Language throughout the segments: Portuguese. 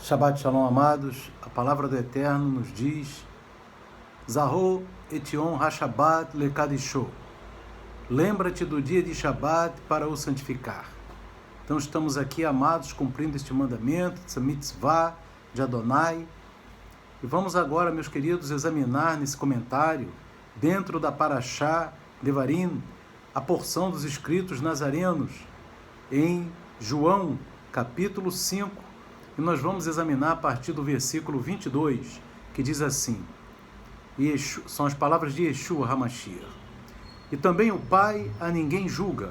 Shabbat Shalom, amados. A palavra do Eterno nos diz: Zahor etion ha-Shabbat lekadisho. Lembra-te do dia de Shabbat para o santificar. Então estamos aqui, amados, cumprindo este mandamento, essa mitzvah de Adonai. E vamos agora, meus queridos, examinar nesse comentário, dentro da Parashá Devarim, a porção dos escritos nazarenos, em João, capítulo 5, e nós vamos examinar a partir do versículo 22, que diz assim, são as palavras de Yeshua HaMashiach. E também o Pai a ninguém julga,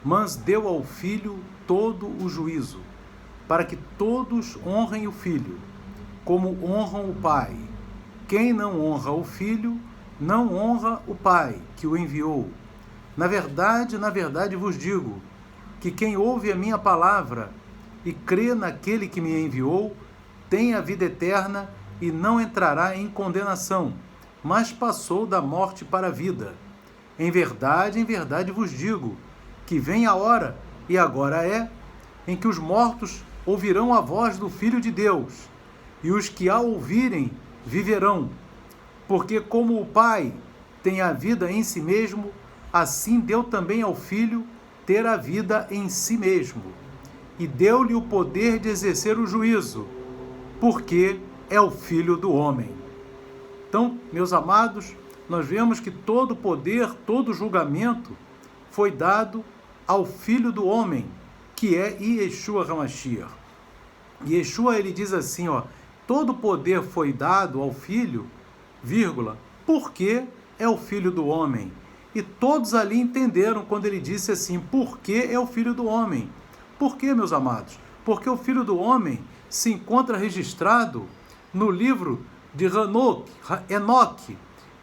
mas deu ao Filho todo o juízo, para que todos honrem o Filho, como honram o Pai. Quem não honra o Filho, não honra o Pai, que o enviou. Na verdade vos digo, que quem ouve a minha palavra e crê naquele que me enviou, tem a vida eterna e não entrará em condenação, mas passou da morte para a vida. Em verdade vos digo, que vem a hora, e agora é, em que os mortos ouvirão a voz do Filho de Deus, e os que a ouvirem viverão. Porque como o Pai tem a vida em si mesmo, assim deu também ao Filho ter a vida em si mesmo. E deu-lhe o poder de exercer o juízo, porque é o Filho do homem. Então, meus amados, nós vemos que todo poder, todo julgamento foi dado ao Filho do homem, que é Yeshua HaMashiach. Yeshua, ele diz assim, todo poder foi dado ao Filho, porque é o Filho do homem. E todos ali entenderam quando ele disse assim, porque é o Filho do homem. Por quê, meus amados? Porque o Filho do Homem se encontra registrado no livro de Enoque.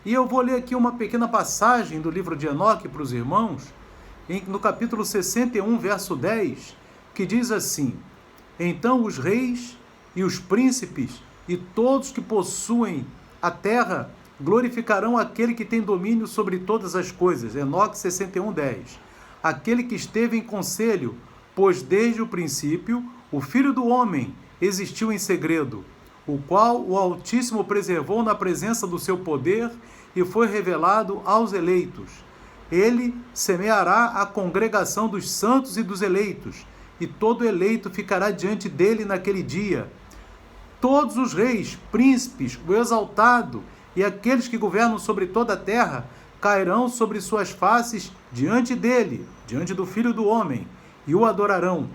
E eu vou ler aqui uma pequena passagem do livro de Enoque para os irmãos, no capítulo 61, verso 10, que diz assim, então os reis e os príncipes e todos que possuem a terra glorificarão aquele que tem domínio sobre todas as coisas. Enoque 61, 10. Aquele que esteve em conselho, pois desde o princípio o Filho do Homem existiu em segredo, o qual o Altíssimo preservou na presença do seu poder e foi revelado aos eleitos. Ele semeará a congregação dos santos e dos eleitos, e todo eleito ficará diante dele naquele dia. Todos os reis, príncipes, o exaltado e aqueles que governam sobre toda a terra cairão sobre suas faces diante dele, diante do Filho do Homem, e o adorarão.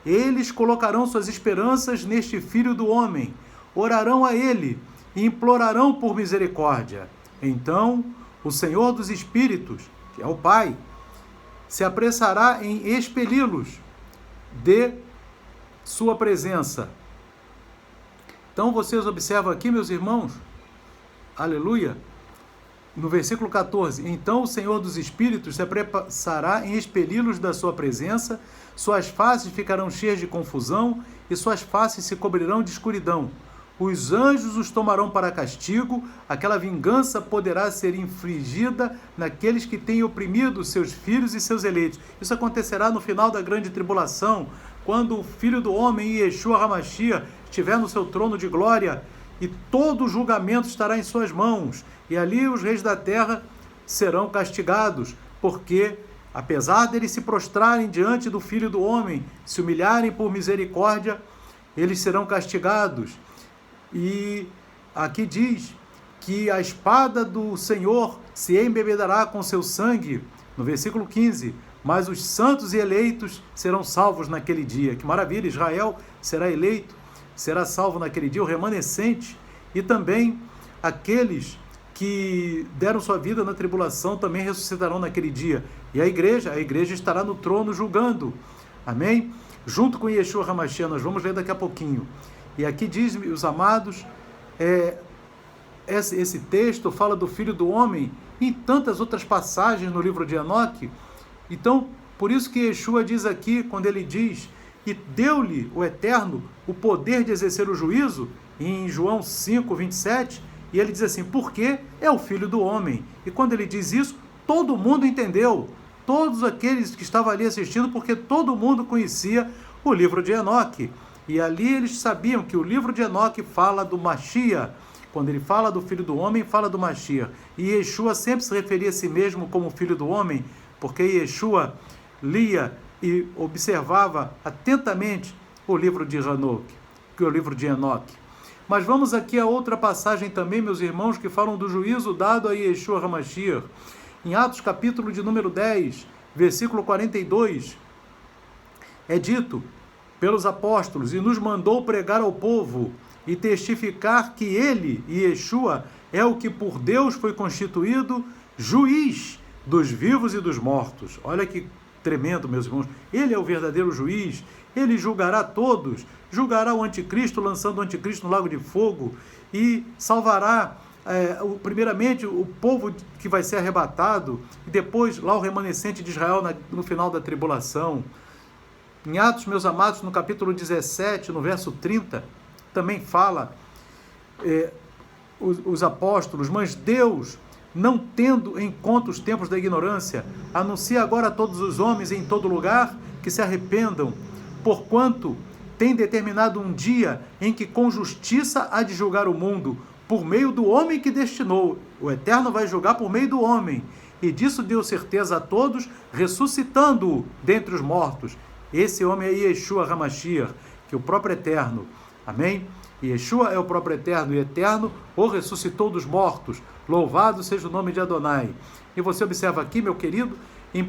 Eles colocarão suas esperanças neste Filho do Homem, orarão a ele e implorarão por misericórdia. Então, o Senhor dos Espíritos, que é o Pai, se apressará em expeli-los de sua presença. Então, vocês observam aqui, meus irmãos, aleluia, no versículo 14, então o Senhor dos Espíritos se apressará em expeli-los da sua presença, suas faces ficarão cheias de confusão e suas faces se cobrirão de escuridão. Os anjos os tomarão para castigo, aquela vingança poderá ser infligida naqueles que têm oprimido seus filhos e seus eleitos. Isso acontecerá no final da grande tribulação, quando o Filho do Homem, Yeshua HaMashiach, estiver no seu trono de glória, e todo o julgamento estará em suas mãos, e ali os reis da terra serão castigados, porque, apesar deles se prostrarem diante do Filho do Homem, se humilharem por misericórdia, eles serão castigados. E aqui diz que a espada do Senhor se embebedará com seu sangue, no versículo 15, mas os santos e eleitos serão salvos naquele dia. Que maravilha, Israel será eleito, será salvo naquele dia, o remanescente, e também aqueles que deram sua vida na tribulação também ressuscitarão naquele dia. E a igreja estará no trono julgando. Amém? Junto com Yeshua HaMashiach, nós vamos ler daqui a pouquinho. E aqui diz, os amados, esse texto fala do Filho do Homem e tantas outras passagens no livro de Enoque. Então, por isso que Yeshua diz aqui, quando ele diz, e deu-lhe o Eterno o poder de exercer o juízo, em João 5, 27, e ele diz assim, porque é o Filho do Homem. E quando ele diz isso, todo mundo entendeu, todos aqueles que estavam ali assistindo, porque todo mundo conhecia o livro de Enoque. E ali eles sabiam que o livro de Enoque fala do Mashiach. Quando ele fala do Filho do Homem, fala do Mashiach. E Yeshua sempre se referia a si mesmo como Filho do Homem, porque Yeshua lia e observava atentamente o livro de Enoque, que é o livro de Enoque. Mas vamos aqui a outra passagem também, meus irmãos, que falam do juízo dado a Yeshua HaMashiach. Em Atos, capítulo de número 10, versículo 42, é dito pelos apóstolos: e nos mandou pregar ao povo e testificar que ele, Yeshua, é o que por Deus foi constituído juiz dos vivos e dos mortos. Olha que tremendo, meus irmãos. Ele é o verdadeiro juiz. Ele julgará todos, julgará o anticristo, lançando o anticristo no lago de fogo, e salvará primeiramente o povo que vai ser arrebatado, e depois lá o remanescente de Israel no final da tribulação. Em Atos, meus amados, no capítulo 17, no verso 30, também fala os apóstolos: mas Deus, não tendo em conta os tempos da ignorância, anuncia agora a todos os homens em todo lugar que se arrependam, porquanto tem determinado um dia em que com justiça há de julgar o mundo, por meio do homem que destinou. O Eterno vai julgar por meio do homem, e disso deu certeza a todos, ressuscitando-o dentre os mortos. Esse homem é Yeshua HaMashiach, que o próprio Eterno, amém? Yeshua é o próprio Eterno, e Eterno o ressuscitou dos mortos. Louvado seja o nome de Adonai. E você observa aqui, meu querido, em 1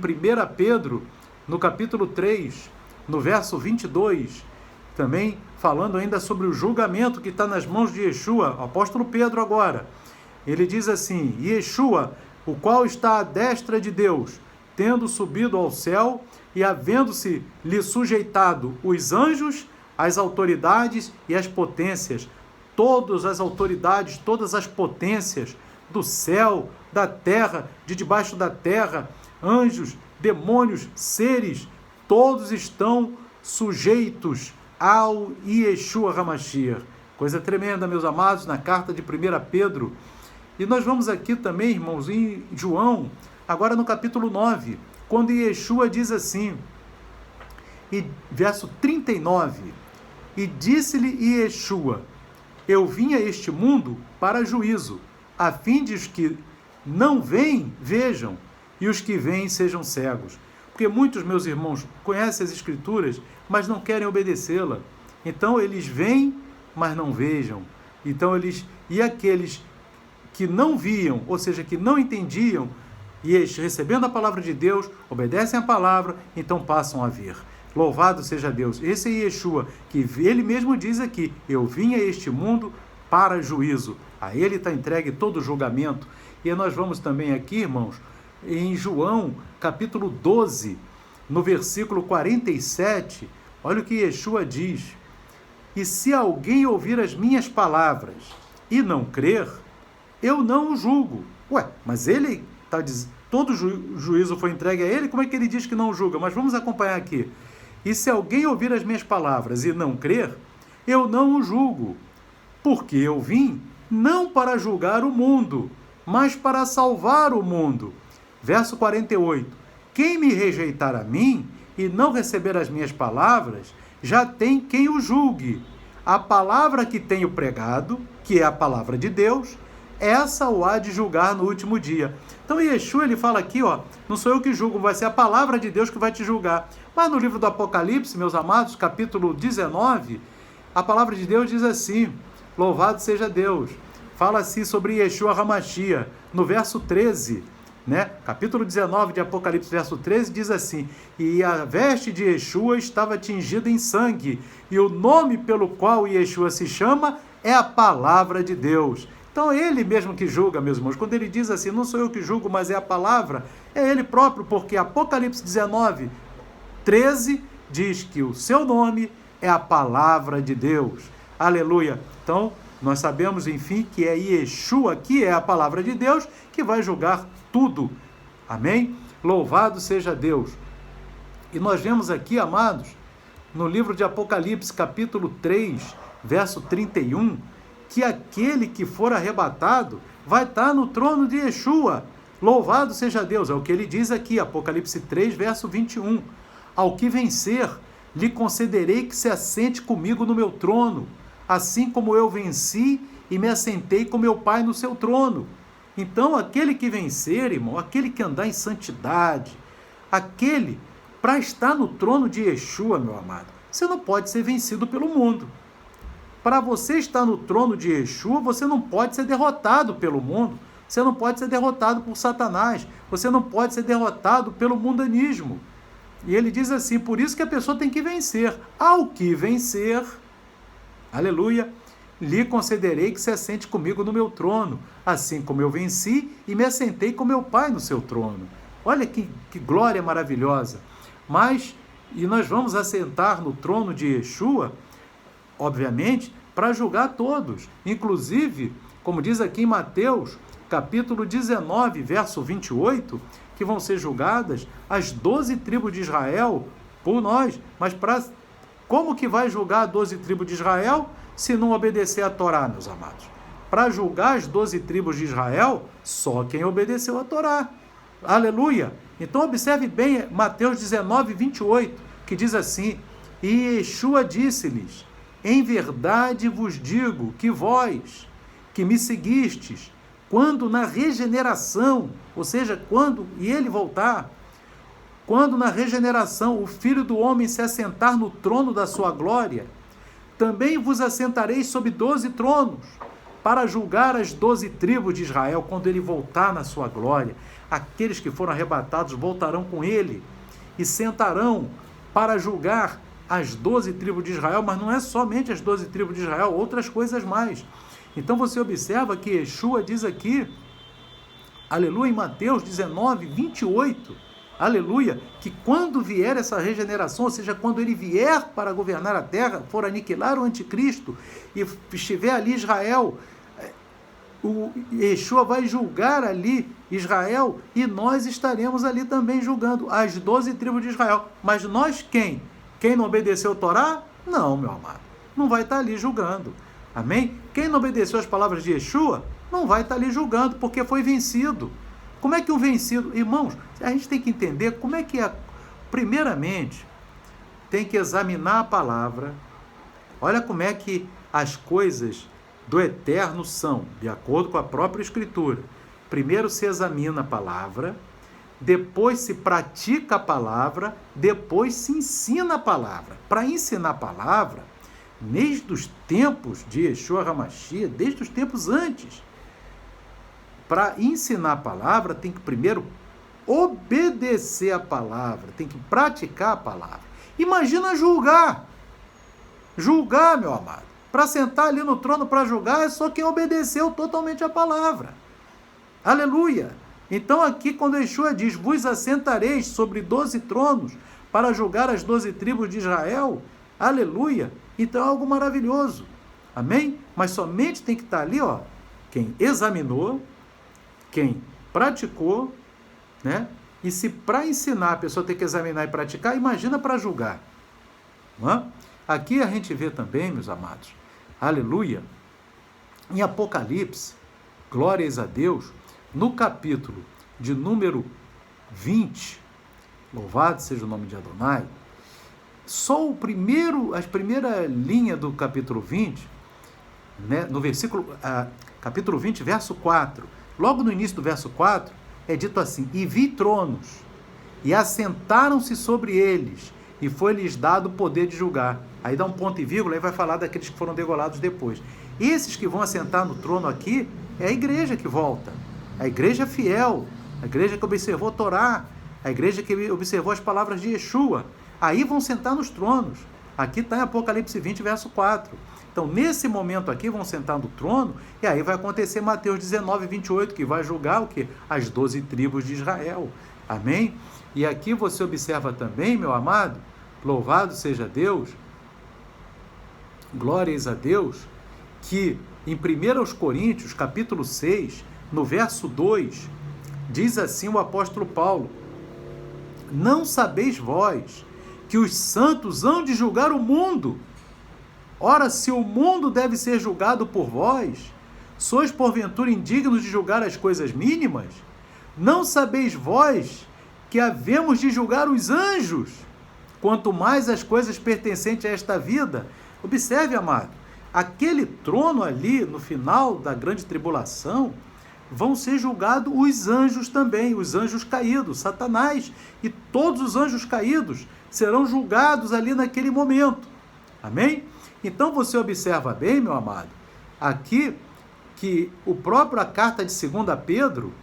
Pedro, no capítulo 3, no verso 22, também falando ainda sobre o julgamento que está nas mãos de Yeshua, o apóstolo Pedro agora. Ele diz assim: Yeshua, o qual está à destra de Deus, tendo subido ao céu e havendo-se lhe sujeitado os anjos, as autoridades e as potências, todas as autoridades, todas as potências do céu, da terra, de debaixo da terra, anjos, demônios, seres, todos estão sujeitos ao Yeshua HaMashiach. Coisa tremenda, meus amados, na carta de 1 Pedro. E nós vamos aqui também, irmãos, em João, agora no capítulo 9, quando Yeshua diz assim, e verso 39, e disse-lhe Yeshua: eu vim a este mundo para juízo, a fim de os que não veem, vejam, e os que veem sejam cegos. Porque muitos, meus irmãos, conhecem as Escrituras, mas não querem obedecê-la. Então eles veem, mas não vejam. Então e aqueles que não viam, ou seja, que não entendiam, e recebendo a palavra de Deus, obedecem a palavra, então passam a ver. Louvado seja Deus. Esse é Yeshua, que ele mesmo diz aqui: eu vim a este mundo para juízo. A ele está entregue todo o julgamento. E nós vamos também aqui, irmãos, em João, capítulo 12, no versículo 47, olha o que Yeshua diz: e se alguém ouvir as minhas palavras e não crer, eu não o julgo. Ué, mas ele está dizendo, todo juízo foi entregue a ele, como é que ele diz que não o julga? Mas vamos acompanhar aqui. E se alguém ouvir as minhas palavras e não crer, eu não o julgo, porque eu vim não para julgar o mundo, mas para salvar o mundo. Verso 48, quem me rejeitar a mim e não receber as minhas palavras, já tem quem o julgue. A palavra que tenho pregado, que é a palavra de Deus, essa o há de julgar no último dia. Então Yeshua, ele fala aqui, não sou eu que julgo, vai ser a palavra de Deus que vai te julgar. Mas no livro do Apocalipse, meus amados, capítulo 19, a palavra de Deus diz assim, louvado seja Deus, fala assim sobre Yeshua HaMashiach, no verso 13, capítulo 19 de Apocalipse, verso 13, diz assim: e a veste de Yeshua estava tingida em sangue, e o nome pelo qual Yeshua se chama é a palavra de Deus. Então, ele mesmo que julga, meus irmãos. Quando ele diz assim, não sou eu que julgo, mas é a palavra, é ele próprio, porque Apocalipse 19, 13, diz que o seu nome é a palavra de Deus. Aleluia! Então, nós sabemos, enfim, que é Yeshua, que é a palavra de Deus, que vai julgar tudo. Amém? Louvado seja Deus! E nós vemos aqui, amados, no livro de Apocalipse, capítulo 3, verso 31, que aquele que for arrebatado vai estar no trono de Yeshua. Louvado seja Deus! É o que ele diz aqui, Apocalipse 3, verso 21. Ao que vencer, lhe concederei que se assente comigo no meu trono, assim como eu venci e me assentei com meu Pai no seu trono. Então, aquele que vencer, irmão, aquele que andar em santidade, aquele, para estar no trono de Yeshua, meu amado, você não pode ser vencido pelo mundo. Para você estar no trono de Yeshua, você não pode ser derrotado pelo mundo. Você não pode ser derrotado por Satanás. Você não pode ser derrotado pelo mundanismo. E ele diz assim, por isso que a pessoa tem que vencer. Ao que vencer, aleluia, lhe concederei que se assente comigo no meu trono, assim como eu venci e me assentei com meu Pai no seu trono. Olha que glória maravilhosa. E nós vamos assentar no trono de Yeshua, obviamente, para julgar todos. Inclusive, como diz aqui em Mateus, capítulo 19, verso 28, que vão ser julgadas as 12 tribos de Israel por nós. Mas como que vai julgar as 12 tribos de Israel se não obedecer a Torá, meus amados? Para julgar as 12 tribos de Israel, só quem obedeceu a Torá. Aleluia! Então observe bem Mateus 19, 28, que diz assim, e Yeshua disse-lhes, em verdade vos digo que vós, que me seguistes, quando na regeneração, ou seja, quando ele voltar, quando na regeneração o Filho do Homem se assentar no trono da sua glória, também vos assentareis sobre 12 tronos, para julgar as 12 tribos de Israel, quando ele voltar na sua glória. Aqueles que foram arrebatados voltarão com ele e sentarão para julgar as 12 tribos de Israel, mas não é somente as 12 tribos de Israel, outras coisas mais. Então você observa que Yeshua diz aqui, aleluia, em Mateus 19, 28, aleluia, que quando vier essa regeneração, ou seja, quando ele vier para governar a terra, for aniquilar o anticristo e estiver ali Israel, o Yeshua vai julgar ali Israel e nós estaremos ali também julgando as 12 tribos de Israel. Mas nós quem? Quem não obedeceu a Torá? Não, meu amado, não vai estar ali julgando. Amém? Quem não obedeceu as palavras de Yeshua, não vai estar ali julgando, porque foi vencido. Como é que o vencido... Irmãos, a gente tem que entender como é que primeiramente, tem que examinar a palavra. Olha como é que as coisas do eterno são, de acordo com a própria Escritura. Primeiro se examina a palavra, depois se pratica a palavra, depois se ensina a palavra. Para ensinar a palavra, desde os tempos de Yeshua HaMashiach, desde os tempos antes, para ensinar a palavra, tem que primeiro obedecer a palavra, tem que praticar a palavra. Imagina julgar. Julgar, meu amado. Para sentar ali no trono para julgar, é só quem obedeceu totalmente a palavra. Aleluia! Então aqui quando Yeshua diz, vos assentareis sobre 12 tronos para julgar as 12 tribos de Israel, aleluia! Então é algo maravilhoso. Amém? Mas somente tem que estar ali, ó, quem examinou, quem praticou, né? E se para ensinar a pessoa tem que examinar e praticar, imagina para julgar. Não é? Aqui a gente vê também, meus amados, aleluia, em Apocalipse, glórias a Deus, no capítulo de número 20, louvado seja o nome de Adonai, só a primeira linha do capítulo 20, né, no capítulo 20, verso 4, logo no início do verso 4, é dito assim, e vi tronos, e assentaram-se sobre eles, e foi-lhes dado o poder de julgar. Aí dá um ponto e vírgula, aí vai falar daqueles que foram degolados depois. Esses que vão assentar no trono aqui, é a igreja que volta, a igreja fiel, a igreja que observou a Torá, a igreja que observou as palavras de Yeshua. Aí vão sentar nos tronos. Aqui está em Apocalipse 20, verso 4. Então, nesse momento aqui, vão sentar no trono, e aí vai acontecer Mateus 19, 28, que vai julgar o quê? As 12 tribos de Israel. Amém? E aqui você observa também, meu amado, louvado seja Deus, glórias a Deus, que em 1 Coríntios, capítulo 6, no verso 2, diz assim o apóstolo Paulo, não sabeis vós que os santos hão de julgar o mundo? Ora, se o mundo deve ser julgado por vós, sois porventura indignos de julgar as coisas mínimas? Não sabeis vós que havemos de julgar os anjos? quanto mais as coisas pertencentes a esta vida. Observe, amado, aquele trono ali, no final da grande tribulação, vão ser julgados os anjos também, os anjos caídos, Satanás, e todos os anjos caídos serão julgados ali naquele momento. Amém? Então você observa bem, meu amado, aqui que a carta de 2 Pedro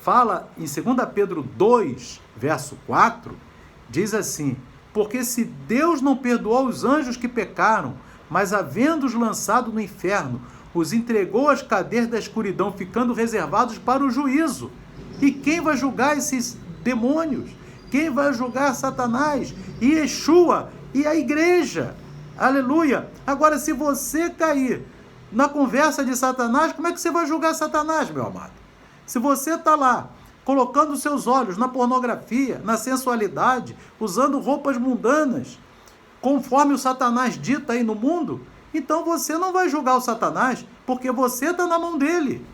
fala em 2 Pedro 2, verso 4, diz assim: porque se Deus não perdoou os anjos que pecaram, mas havendo-os lançado no inferno, os entregou às cadeias da escuridão, ficando reservados para o juízo. E quem vai julgar esses demônios? Quem vai julgar Satanás e Yeshua e a igreja? Aleluia! Agora, se você cair na conversa de Satanás, como é que você vai julgar Satanás, meu amado? Se você está lá, colocando seus olhos na pornografia, na sensualidade, usando roupas mundanas, conforme o Satanás dita aí no mundo, então você não vai julgar o Satanás, porque você está na mão dele.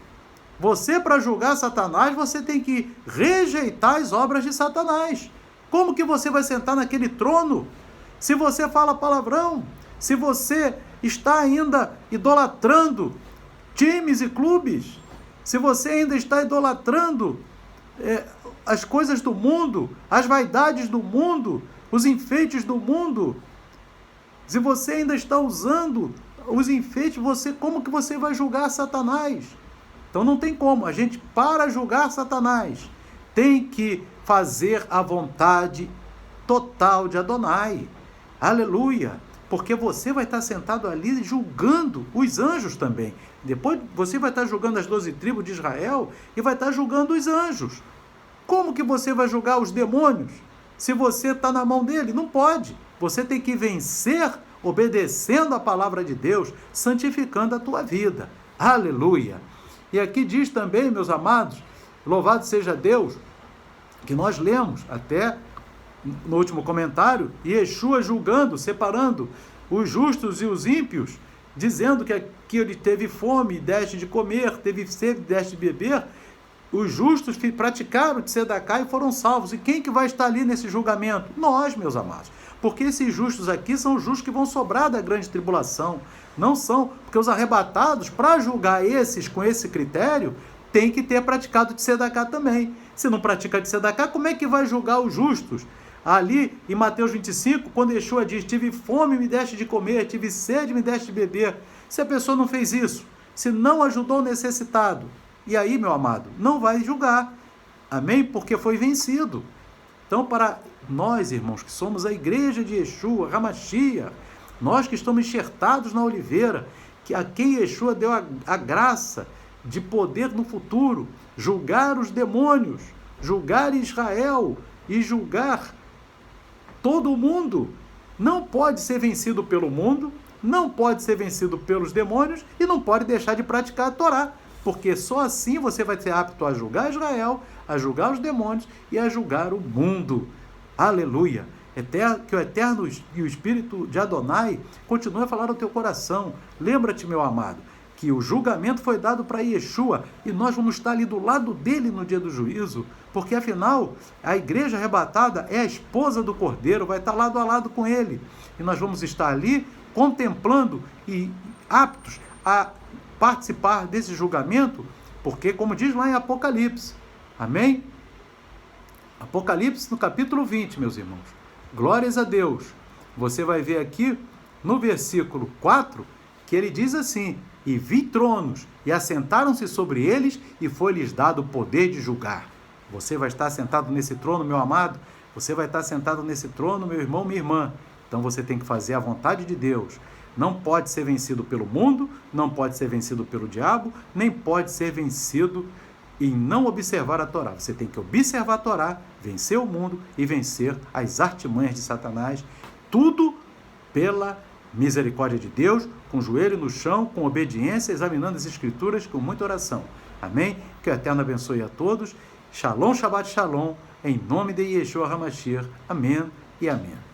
Você, para julgar Satanás, você tem que rejeitar as obras de Satanás. Como que você vai sentar naquele trono? Se você fala palavrão, se você está ainda idolatrando times e clubes, se você ainda está idolatrando as coisas do mundo, as vaidades do mundo, os enfeites do mundo, se você ainda está usando os enfeites, como que você vai julgar Satanás? Então não tem como. A gente, para julgar Satanás, tem que fazer a vontade total de Adonai. Aleluia! Porque você vai estar sentado ali julgando os anjos também. Depois você vai estar julgando as 12 tribos de Israel e vai estar julgando os anjos. Como que você vai julgar os demônios se você está na mão dele? Não pode. Você tem que vencer obedecendo a palavra de Deus, santificando a tua vida. Aleluia! E aqui diz também, meus amados, louvado seja Deus, que nós lemos até no último comentário, Yeshua julgando, separando os justos e os ímpios, dizendo que ele teve fome e deste de comer, teve sede e deste de beber. Os justos praticaram de tzedaká e foram salvos. E quem que vai estar ali nesse julgamento? Nós, meus amados. Porque esses justos aqui são os justos que vão sobrar da grande tribulação. Não são, porque os arrebatados, para julgar esses com esse critério, tem que ter praticado de tzedaká também. Se não pratica de tzedaká, como é que vai julgar os justos? Ali em Mateus 25, quando Yeshua diz: tive fome, me deste de comer, tive sede, me deste de beber. Se a pessoa não fez isso, se não ajudou o necessitado, e aí, meu amado, não vai julgar. Amém? Porque foi vencido. Então, para nós, irmãos, que somos a igreja de Yeshua, Hamashia, nós que estamos enxertados na oliveira, que a quem Yeshua deu a graça de poder no futuro julgar os demônios, julgar Israel e julgar todo o mundo, não pode ser vencido pelo mundo, não pode ser vencido pelos demônios e não pode deixar de praticar a Torá, porque só assim você vai ser apto a julgar Israel, a julgar os demônios e a julgar o mundo. Aleluia! Que o Eterno e o Espírito de Adonai continue a falar ao teu coração. Lembra-te, meu amado, que o julgamento foi dado para Yeshua e nós vamos estar ali do lado dele no dia do juízo, porque afinal a igreja arrebatada é a esposa do Cordeiro, vai estar lado a lado com ele e nós vamos estar ali contemplando e aptos a participar desse julgamento, porque como diz lá em Apocalipse, amém? Apocalipse no capítulo 20, meus irmãos, glórias a Deus. Você vai ver aqui no versículo 4 que ele diz assim: e vi tronos, e assentaram-se sobre eles, e foi-lhes dado o poder de julgar. Você vai estar sentado nesse trono, meu amado? Você vai estar sentado nesse trono, meu irmão, minha irmã. Então você tem que fazer a vontade de Deus. Não pode ser vencido pelo mundo, não pode ser vencido pelo diabo, nem pode ser vencido em não observar a Torá. Você tem que observar a Torá, vencer o mundo e vencer as artimanhas de Satanás. Tudo pela misericórdia de Deus, com o joelho no chão, com obediência, examinando as Escrituras, com muita oração. Amém? Que o Eterno abençoe a todos. Shalom, Shabbat Shalom, em nome de Yeshua HaMashiach. Amém e amém.